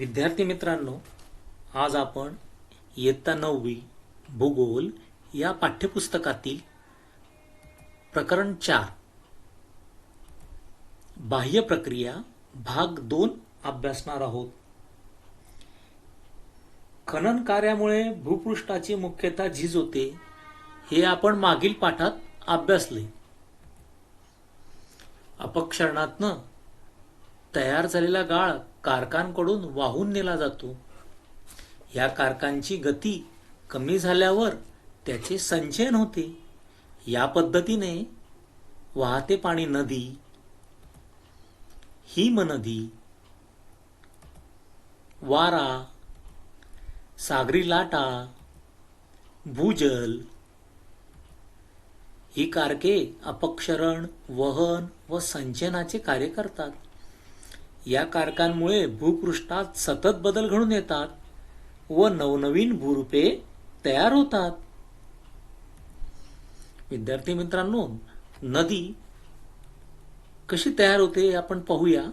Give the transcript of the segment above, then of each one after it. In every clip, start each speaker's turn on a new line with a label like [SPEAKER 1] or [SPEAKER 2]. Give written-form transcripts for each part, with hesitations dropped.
[SPEAKER 1] विद्यार्थी मित्रांनो, आज आपण इयत्ता 9वी भूगोल या पाठ्यपुस्तकातील प्रकरण 4 बाह्य प्रक्रिया भाग 2 अभ्यासणार आहोत. खनन कार्यामुळे भूपृष्ठाची मुख्यतः झीज होते हे आपण मागील पाठात अभ्यासले. अपक्षरणातनं तयार झालेला गाळ कारखान्यांकडून वाहून नेला जातो. या कारखान्यांची गती कमी झाल्यावर त्याचे संचयन होते. या पद्धतीने वाहते पाणी नदी, हिमनदी, वारा, सागरी लाटा, भूजल ही कारके अपक्षरण, वहन व संचयनाचे कार्य करतात. या कारखान्यांमुळे भूपृष्ठात सतत बदल घडून येतात व नवनवीन भूरूपे तयार होतात. विद्यार्थी मित्रांनो, नदी कशी तयार होते आपण पाहूया.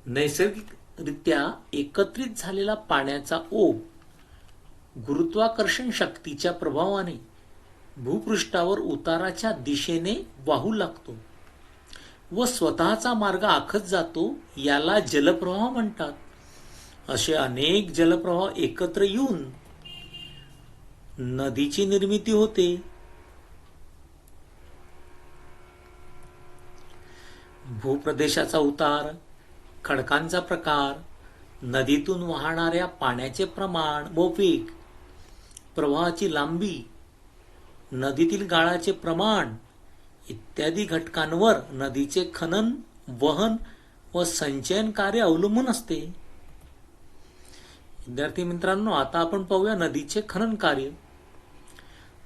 [SPEAKER 1] नैसर्गिकरित्या एकत्रित झालेला पाण्याचा ओघ गुरुत्वाकर्षण शक्तीच्या प्रभावाने भूपृष्ठावर उताराच्या दिशेने वाहू लागतो व स्वतःचा मार्ग आखत जातो. याला जलप्रवाह म्हणतात. असे अनेक जलप्रवाह एकत्र येऊन नदीची निर्मिती होते. भूप्रदेशाचा उतार, खडकांचा प्रकार, नदीतून वाहणाऱ्या पाण्याचे प्रमाण व वेग, प्रवाहाची लांबी, नदीतील गाळाचे प्रमाण इत्यादी घटकांवर नदीचे खनन, वहन व संचयन कार्य अवलंबून असते. विद्यार्थी मित्रांनो, आता आपण पाहूया नदीचे खनन कार्य.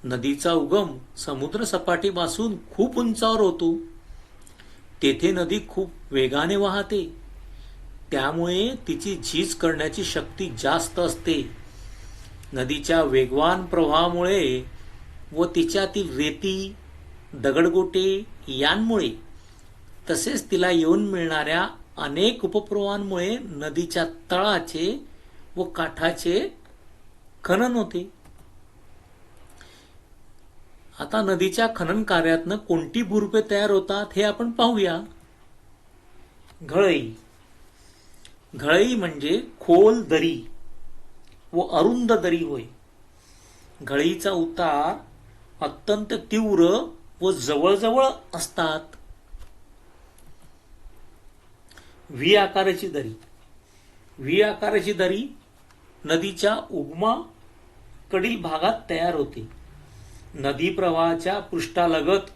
[SPEAKER 1] नदीचा उगम समुद्र सपाटीपासून खूप उंचावर होतो. तेथे नदी खूप वेगाने वाहते. त्यामुळे तिची झीज करण्याची शक्ती जास्त असते. नदीच्या वेगवान प्रवाहामुळे व तिच्यातील रेती, दगडगोटे यांमुळे तसेच तिला येऊन मिळणाऱ्या अनेक उपप्रवाहांमुळे नदीच्या तळाचे व काठाचे खनन होते. आता नदीच्या खनन कार्यातनं कोणती भूरूपे तयार होतात हे आपण पाहूया. घळई. घळई म्हणजे खोल दरी व अरुंद दरी होय. घळईचा उतार अत्यंत तीव्र व जवळजवळ असतात. व्ही आकाराची दरी. व्ही आकाराची दरी नदीच्या उगमाकडील भागात तयार होते. नदी प्रवाहाच्या पृष्ठालगत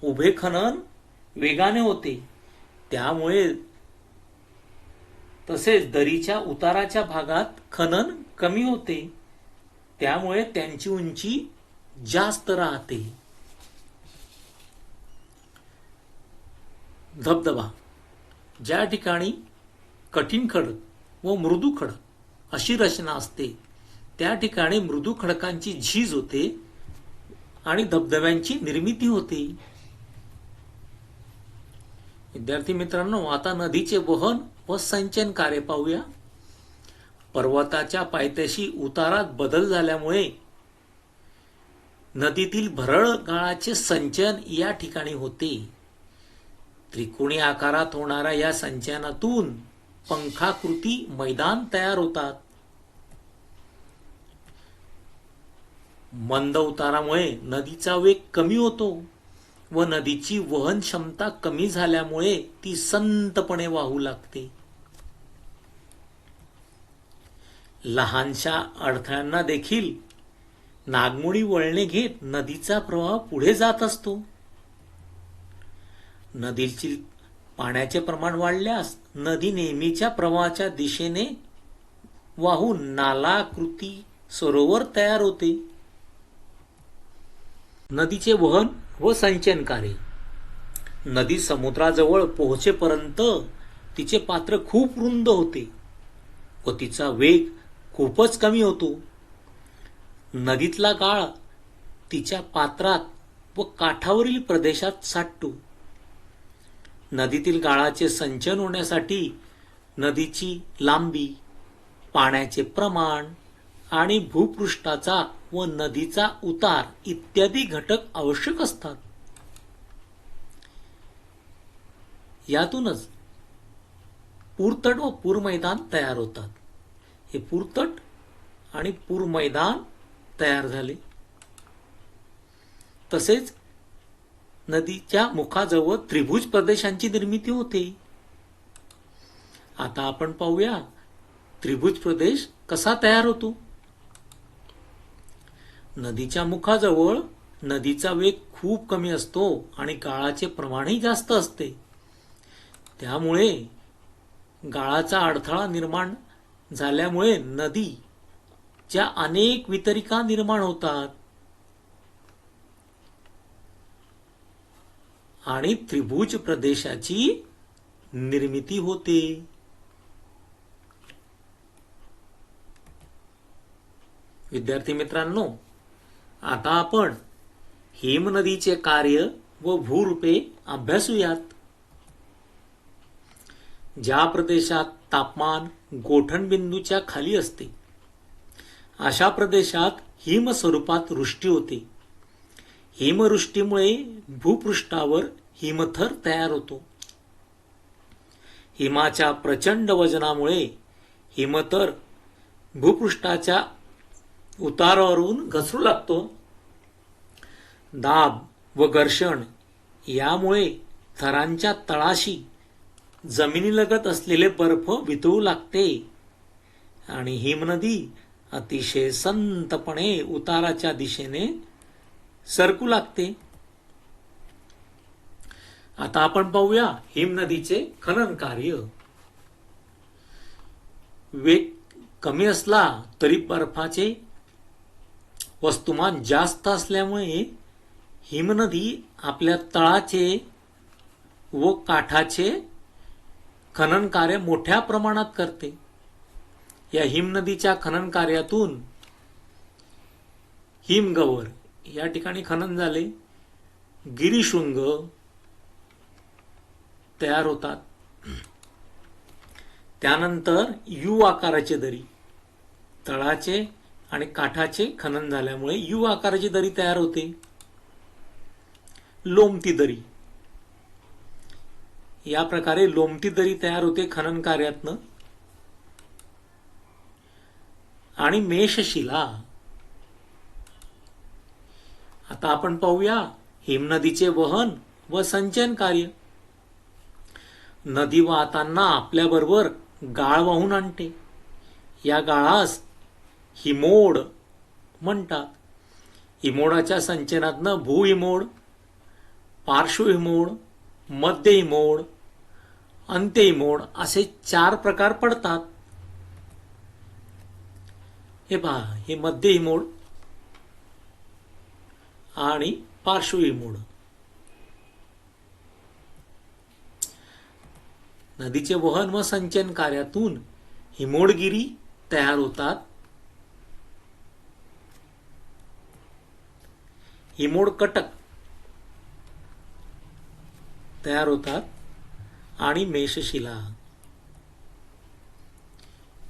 [SPEAKER 1] उभे खनन वेगाने होते. त्यामुळे तसेच दरीच्या उताराच्या भागात खनन कमी होते. त्यामुळे त्यांची उंची जास्त राहते. धबधबा. ज्या ठिकाणी कठीण खडक व मृदू खडक अशी रचना असते त्या ठिकाणी मृदू खडकांची झीज होते आणि धबधब्यांची निर्मिती होते. विद्यार्थी मित्रांनो, आता नदीचे वहन व संचयन कार्य पाहूया. पर्वताच्या पायथ्याशी उतारात बदल झाल्यामुळे नदीतील भरड गाळाचे संचयन या ठिकाणी होते. त्रिकोणी आकारात होणाऱ्या या संचयनातून पंखाकृती मैदान तयार होतात. मंद उतारामुळे नदीचा वेग कमी होतो व नदीची वहन क्षमता कमी झाल्यामुळे ती संतपणे वाहू लागते. लहानशा अडथळ्यांना देखील नागमोडी वळणे घेत नदीचा प्रवाह पुढे जात असतो. नदीतील पाण्याचे प्रमाण वाढल्यास नदी नेहमीच्या प्रवाहाच्या दिशेने वाहून नालाकृती सरोवर तयार होते. नदीचे वहन व संचयन कार्य. नदी समुद्राजवळ पोहोचेपर्यंत तिचे पात्र खूप रुंद होते व तिचा वेग खूपच कमी होतो. नदीतला गाळ तिच्या पात्रात व काठावरील प्रदेशात साठतो. नदीतील गाळाचे संचयन होण्यासाठी नदीची लांबी, पाण्याचे प्रमाण आणि भूपृष्ठाचा व नदीचा उतार इत्यादी घटक आवश्यक असतात. यातूनच पूरतट व पूरमैदान तयार होतात. हे पूरतट आणि पूरमैदान तयार झाले. तसेच नदीच्या मुखाजवळ त्रिभुज प्रदेशांची निर्मिती होते. आता आपण पाहूया त्रिभुज प्रदेश कसा तयार होतो. नदीच्या मुखाजवळ नदीचा वेग खूप कमी असतो आणि गाळाचे प्रमाणही जास्त असते. त्यामुळे गाळाचा अडथळा निर्माण झाल्यामुळे नदीच्या अनेक वितरिका निर्माण होतात आणि त्रिभुज प्रदेशाची निर्मिती होते. विद्यार्थी मित्रांनो, आता आपण हिमनदीचे कार्य व भूरूपे अभ्यासूयात. ज्या प्रदेशात तापमान गोठणबिंदूच्या खाली असते अशा प्रदेशात हिमस्वरूपात वृष्टी होते. हिमवृष्टीमुळे भूपृष्ठावर हिमथर तयार होतो. हिमाच्या प्रचंड वजनामुळे हिमथर भूपृष्ठाच्या उतारावरून घसरू लागतो. दाब व घर्षण यामुळे थरांच्या तळाशी जमिनीलगत असलेले बर्फ वितळू लागते आणि हिमनदी अतिशय संतपणे उताराच्या दिशेने सरकू लागते. आता आपण पाहूया हिमनदीचे खनन कार्य. वेग कमी असला तरी बर्फाचे वस्तुमान जास्त असल्यामुळे हिमनदी आपल्या तळाचे व काठाचे खनन कार्य मोठ्या प्रमाणात करते. या हिमनदीच्या खनन कार्यातून हिमगवर या ठिकाणी खनन झाले. गिरिशृंग तयार होतात. त्यानंतर यू आकाराचे दरी, तळाचे आणि काठाचे खनन झाल्यामुळे यू आकाराची दरी तयार होते. लोमती दरी, या प्रकारे लोमती दरी तयार होते खनन कार्यातनं. आणि मेषशिला. आता आपण पाहूया हिमनदीचे वहन व संचयन कार्य. नदी वाहताना आपल्याबरोबर गाळ वाहून आणते. या गाळास हिमोड म्हणतात. हिमोडाच्या संचयनातनं भूहिमोड, पार्श्वहिमोड, मध्यहिमोड, अंत्यहिमोड असे 4 प्रकार पडतात. हे पहा, हे मध्यहिमोड आणि पार्श्वहिमोड. नदीचे वहन व संचयन कार्यातून हिमोडगिरी तयार होतात. हिमोड कटक तयार होतात आणि मेषशिला.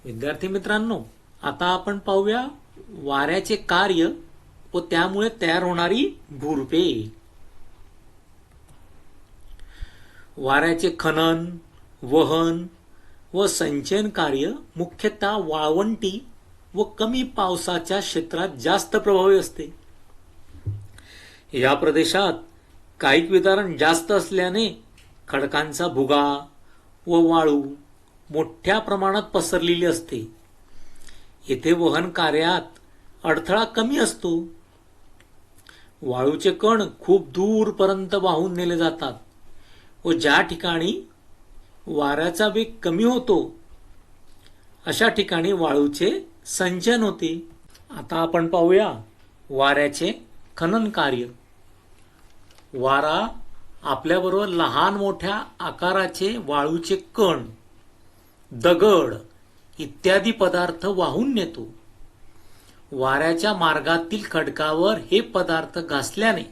[SPEAKER 1] विद्यार्थी मित्रांनो, आता आपण पाहूया वाऱ्याचे कार्य व त्यामुळे तयार होणारी भूरूपे. वाऱ्याचे खनन, वहन व संचयन कार्य मुख्यतः वाळवंटी व कमी पावसाच्या क्षेत्रात जास्त प्रभावी असते. या प्रदेशात कायिक वितरण जास्त असल्याने खडकांचा भुगा व वाळू मोठ्या प्रमाणात पसरलेली असते. येथे वहन कार्यात अडथळा कमी असतो. वाळूचे कण खूप दूरपर्यंत वाहून नेले जातात व ज्या ठिकाणी वाऱ्याचा वेग कमी होतो अशा ठिकाणी वाळूचे संचयन होते. आता आपण पाहूया वाऱ्याचे खनन कार्य. वारा आपल्याबरोबर लहान मोठ्या आकाराचे वाळूचे कण, दगड इत्यादी पदार्थ वाहून नेतो. वाऱ्याच्या मार्गातील खडकावर हे पदार्थ घासल्याने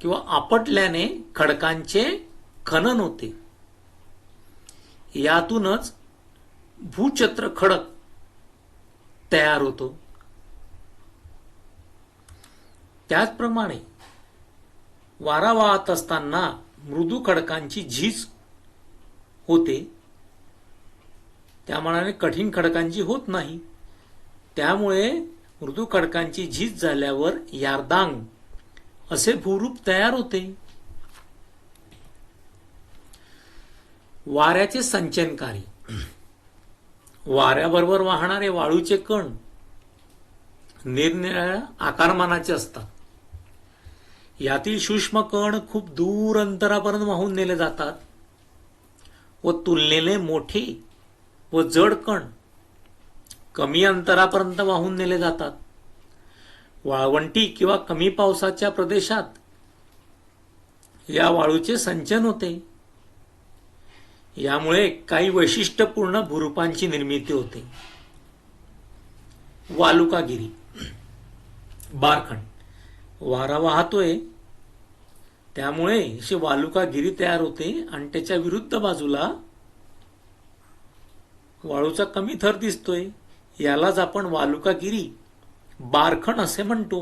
[SPEAKER 1] किंवा आपटल्याने खडकांचे खनन होते. यातूनच भूछत्र खडक तयार होतो. त्याचप्रमाणे वारा वाहत असताना मृदू खडकांची झीज होते, त्या मानाने कठीण खडकांची होत नाही. त्यामुळे मृदू खडकांची झीज झाल्यावर यारदांग असे भूरूप तयार होते. वाऱ्याचे संचयनकारी. वाऱ्याबरोबर वाहणारे वाळूचे कण निरनिराळ्या आकारमानाचे असतात. यातील सूक्ष्म कण खूप दूर अंतरापर्यंत वाहून नेले जातात व तुलनेने मोठे व जड कण कमी अंतरापर्यंत वाहून नेले जातात. वाळवंटी किंवा कमी पावसाच्या प्रदेशात या वाळूचे संचयन होते. यामुळे काही वैशिष्ट्यपूर्ण भूरूपांची निर्मिती होते. वालुकागिरी. बारखंड. वारा वाहतोय त्यामुळे अशी वालुकागिरी तयार होते आणि त्याच्या विरुद्ध बाजूला वाळूचा कमी थर दिसतोय. यालाच आपण वालुकागिरी, बारखंड असे म्हणतो.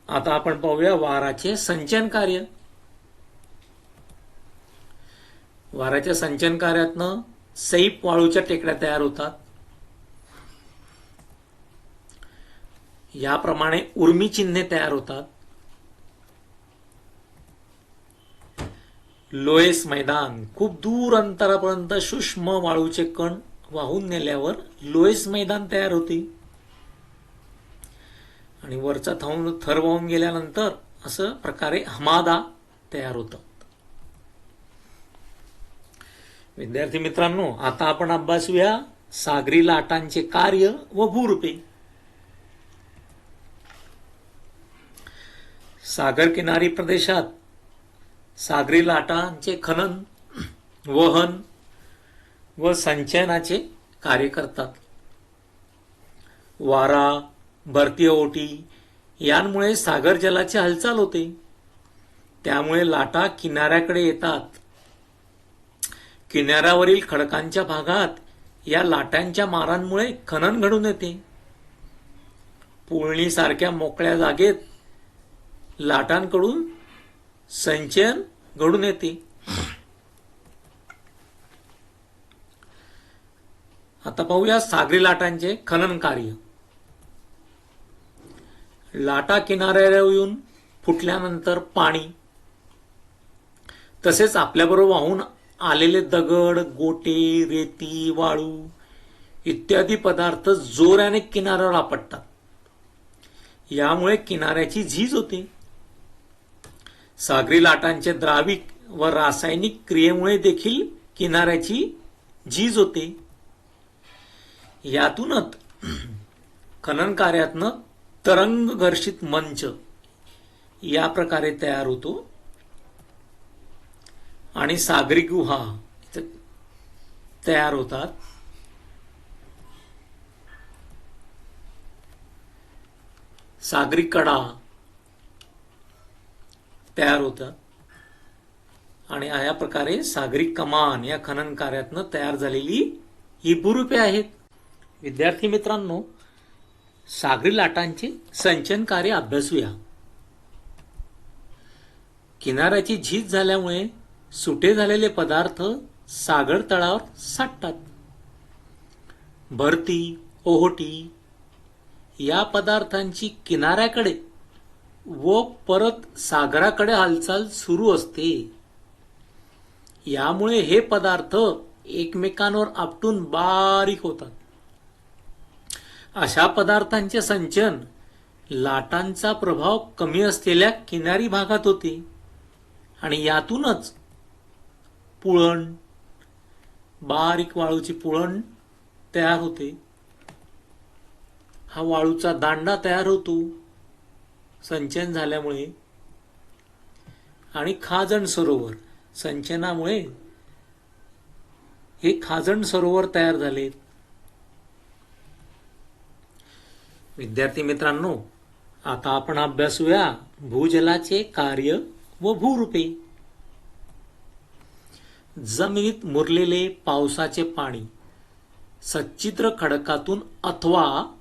[SPEAKER 1] आता आपण पाहूया वाराचे संचयन कार्य. वाऱ्याच्या संचयन कार्यातनं सैप वाळूच्या टेकड्या तयार होतात. याप्रमाणे उर्मी चिन्हे तयार होतात. लोएस मैदान. खूप दूर अंतरापर्यंत सूक्ष्म वाळूचे कण वाहून नेल्यावर लोएस मैदान तयार होते आणि वरचा थर वाहून गेल्यानंतर असं प्रकारे हमादा तयार होतं. विद्यार्थी मित्रांनो, आता आपण अभ्यासूया सागरी लाटांचे कार्य व भूरूपे. सागर किनारी प्रदेशात सागरी लाटांचे खनन, वहन व संचयनाचे कार्य करतात. वारा, भरतीय ओटी यांमुळे सागर जलाची हालचाल होते. त्यामुळे लाटा किनाऱ्याकडे येतात. किनाऱ्यावरील खडकांच्या भागात या लाटांच्या मारांमुळे खनन घडून येते. पुळणीसारख्या मोकळ्या जागेत लाटांकडून संचयन घडून येते. आता पाहूया सागरी लाटांचे खनन कार्य. लाटा किनाऱ्यावर येऊन फुटल्यानंतर पाणी तसेच आपल्याबरोबर वाहून आलेले दगड, गोटे, रेती, वाळू इत्यादी पदार्थ जोराने किनाऱ्यावर आपटतात. यामुळे किनाऱ्याची झीज होते. सागरी लाटांचे द्राविक व रासायनिक क्रियेमुळे देखील किनाऱ्याची झीज होते. यातूनच खनन कार्यातनं तरंग घर्षित मंच या प्रकारे तयार होतो आणि सागरी गुहा तयार होतात. सागरी कडा तयार होतात आणि अशा प्रकारे सागरी कमान या खनन कार्यातनं तयार झालेली ही भूरूपे आहेत. विद्यार्थी मित्रांनो, सागरी लाटांचे संचयन कार्य अभ्यासूया. किनाऱ्याची झीज झाल्यामुळे सुटे झालेले पदार्थ सागर तळावर साठतात. भरती, ओहोटी या पदार्थांची किनाऱ्याकडे व परत सागराकडे हालचाल सुरू असते. यामुळे हे पदार्थ एकमेकांवर आपटून बारीक होतात. अशा पदार्थांचे संचयन लाटांचा प्रभाव कमी असलेल्या किनारी भागात होते आणि यातूनच पुळण, बारीक वाळूची पुळण तयार होते. हा वाळूचा दांडा तयार होतो संचयन झाल्यामुळे. आणि खाजण सरोवर संचयनामुळे हे खाजण सरोवर तयार झाले. विद्यार्थी मित्रांनो, आता आपण अभ्यासूया भूजलाचे कार्य व भूरूपे. जमिनीत मुरलेले पावसाचे पाणी सच्छिद्र खडकातून अथवा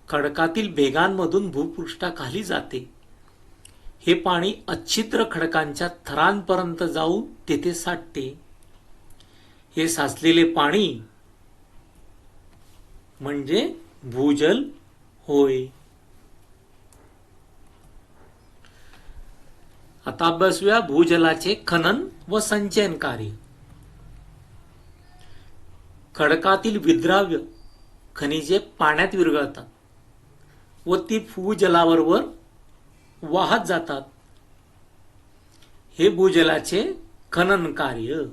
[SPEAKER 1] खडकातील भेगांमधून भूपृष्ठाखाली जाते. हे पाणी अच्छिद्र खडकांच्या थरांपर्यंत जाऊन तेथे साठते. हे साचलेले पाणी म्हणजे भूजल होय. आता अभ्यासूया भूजलाचे खनन व संचयन कार्य. खडकातील विद्राव्य खनिजे पाण्यात विरघळतात व ती भूजलाबरोबर वाहत जातात. हे भूजलाचे खनन कार्य.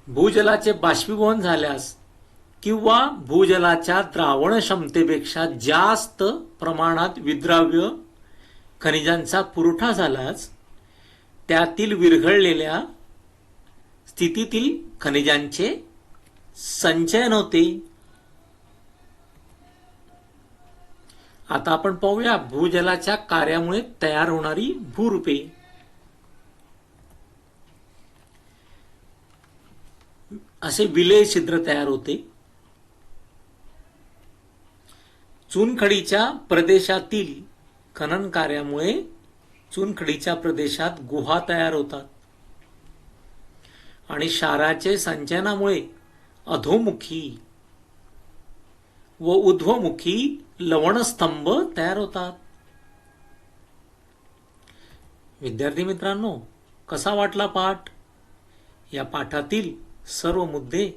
[SPEAKER 1] भूजलाचे बाष्पीभवन झाल्यास किंवा भूजलाच्या द्रावण क्षमतेपेक्षा जास्त प्रमाणात विद्राव्य खनिजांचा पुरवठा झाल्यास त्यातील विरघळलेल्या स्थितीतील खनिजांचे संचयन होते. आता आपण पाहूया भूजलाच्या कार्यामुळे तयार होणारी भूरूपे. असे विलेय छिद्र तयार होते. चुनखडीच्या प्रदेशातील खनन कार्यामुळे चुनखडीच्या प्रदेशात गुहा तयार होतात आणि क्षाराचे संचयनामुळे अधोमुखी व ऊर्ध्वमुखी लवणस्तंभ तयार होतात. विद्यार्थी मित्रांनो, कसा वाटला पाठ? या पाठातील सर्व मुद्दे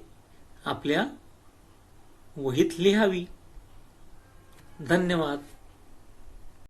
[SPEAKER 1] आपल्या वहीत लिहावी. धन्यवाद.